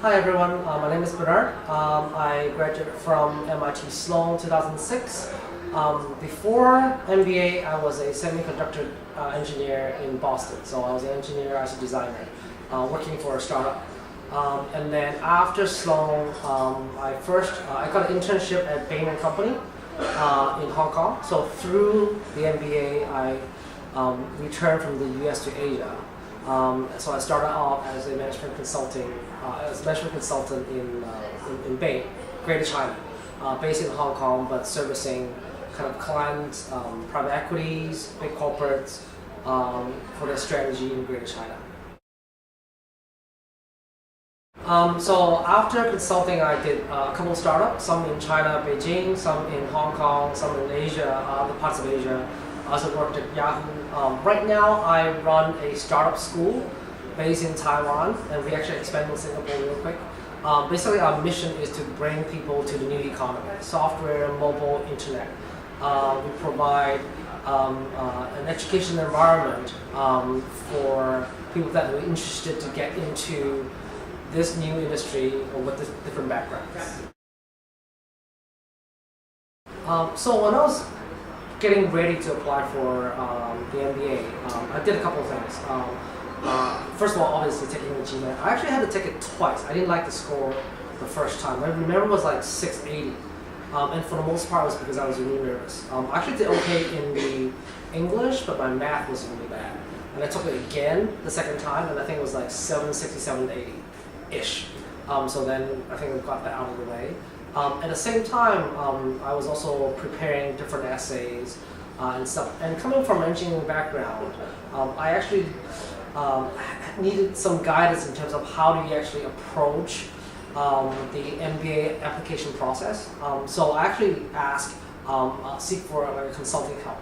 Hi everyone, my name is Bernard. I graduated from MIT Sloan 2006. Before MBA, I was a semiconductor engineer in Boston. So I was an engineer as a designer, working for a startup. And then after Sloan, I got an internship at Bain & Company in Hong Kong. So through the MBA, I returned from the US to Asia. So I started off as a management consultant in Bain, Greater China, based in Hong Kong, but servicing kind of clients, private equities, big corporates for their strategy in Greater China. So after consulting, I did a couple of startups, some in China, Beijing, some in Hong Kong, some in Asia, other parts of Asia. I also worked at Yahoo. Right now, I run a startup school based in Taiwan, and we actually expanded in Singapore real quick. Basically, our mission is to bring people to the new economy, software, mobile, internet. We provide an education environment for people that are interested to get into this new industry or with different backgrounds. So when I was getting ready to apply for the MBA, I did a couple of things. First of all, obviously taking the GMAT. I actually had to take it twice. I didn't like the score the first time. I remember it was like 680. And for the most part, it was because I was really nervous. I actually did okay in the English, but my math was really bad. And I took it again the second time, and I think it was like 760, 780-ish. So then I think we got that out of the way. At the same time, I was also preparing different essays and stuff. And coming from an engineering background, I actually needed some guidance in terms of how do you actually approach the MBA application process. So I actually seek for like a consulting help.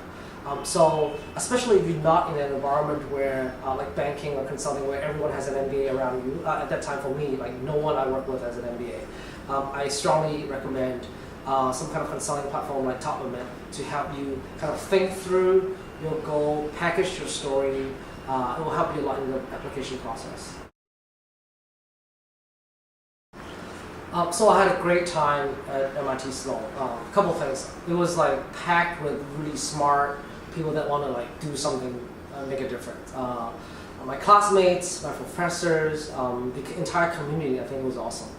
So especially if you're not in an environment where like banking or consulting where everyone has an MBA around you, at that time for me, like no one I work with has an MBA. I strongly recommend some kind of consulting platform like TopAdmit to help you kind of think through your goal, package your story. It will help you a lot in the application process. So I had a great time at MIT Sloan. A couple of things. It was like packed with really smart people that want to like do something, make a difference. My classmates, my professors, the entire community, I think was awesome.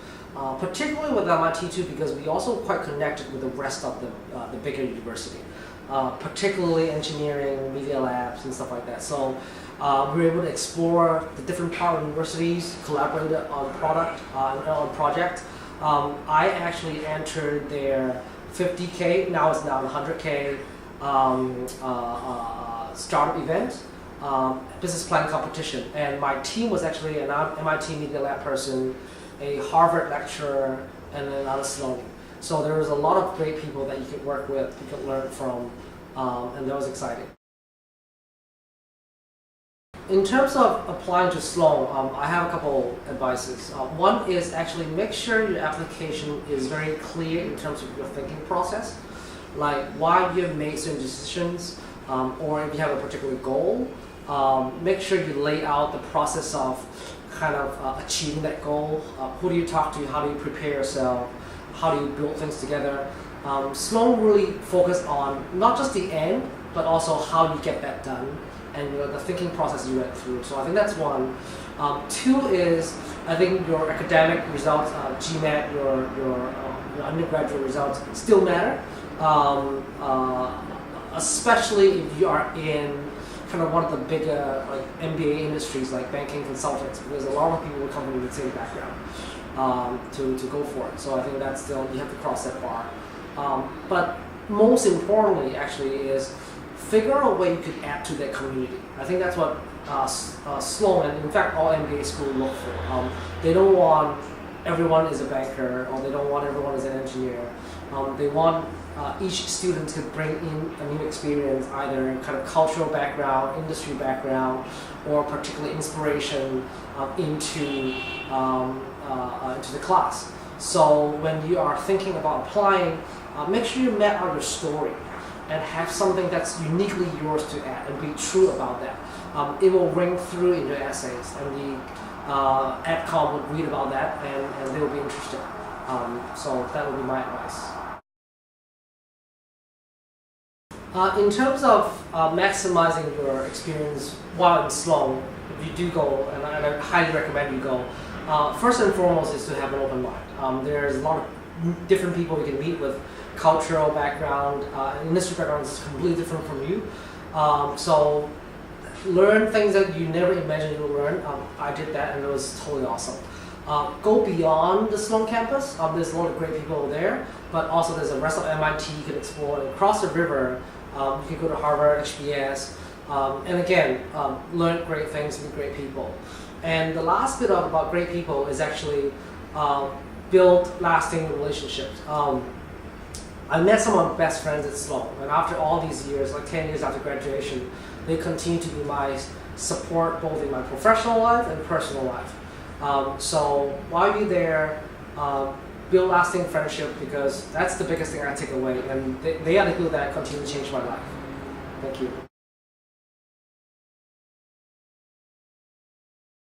Particularly with MIT too, because we also quite connected with the rest of the bigger university. Particularly engineering, media labs, and stuff like that. So we were able to explore the different part of universities, collaborated on on project. I actually entered their 50K, now it's now 100K startup event, business planning competition. And my team was actually an MIT Media Lab person, a Harvard lecturer, and another Sloan. So there was a lot of great people that you could work with, you could learn from, and that was exciting. In terms of applying to Sloan, I have a couple advices. One is actually make sure your application is very clear in terms of your thinking process, like why you have made certain decisions, or if you have a particular goal, make sure you lay out the process of kind of achieving that goal. Who do you talk to? How do you prepare yourself? How do you build things together? Sloan really focused on not just the end, but also how you get that done and the thinking process you went through. So I think that's one. Two is, I think your academic results, GMAT, your undergraduate results still matter, especially if you are in kind of one of the bigger like MBA industries like banking consultants, because a lot of people will come from the same background to go for it. So I think that's still, you have to cross that bar. But most importantly actually is figure out a way you could add to that community. I think that's what Sloan, and in fact all MBA schools look for. They don't want everyone is a banker, or they don't want everyone is an engineer. They want each student to bring in a new experience, either in kind of cultural background, industry background, or particular inspiration into the class. So when you are thinking about applying, make sure you map out your story and have something that's uniquely yours to add, and be true about that. It will ring through in your essays, and AdCom would read about that and they will be interested. So that would be my advice. In terms of maximizing your experience while in Sloan, if you do go, and I highly recommend you go, first and foremost is to have an open mind. There's a lot of different people you can meet with, cultural background, industry background is completely different from you. So learn things that you never imagined you would learn. I did that and it was totally awesome. Go beyond the Sloan campus. There's a lot of great people there, but also there's the rest of MIT you can explore. And across the river, you can go to Harvard, HBS, and again, learn great things, meet great people. And the last bit about great people is actually build lasting relationships. I met some of my best friends at Sloan, and after all these years, like 10 years after graduation, they continue to be my support both in my professional life and personal life. So while you're there, build lasting friendship, because that's the biggest thing I take away, and they are the people that continue to change my life. Thank you.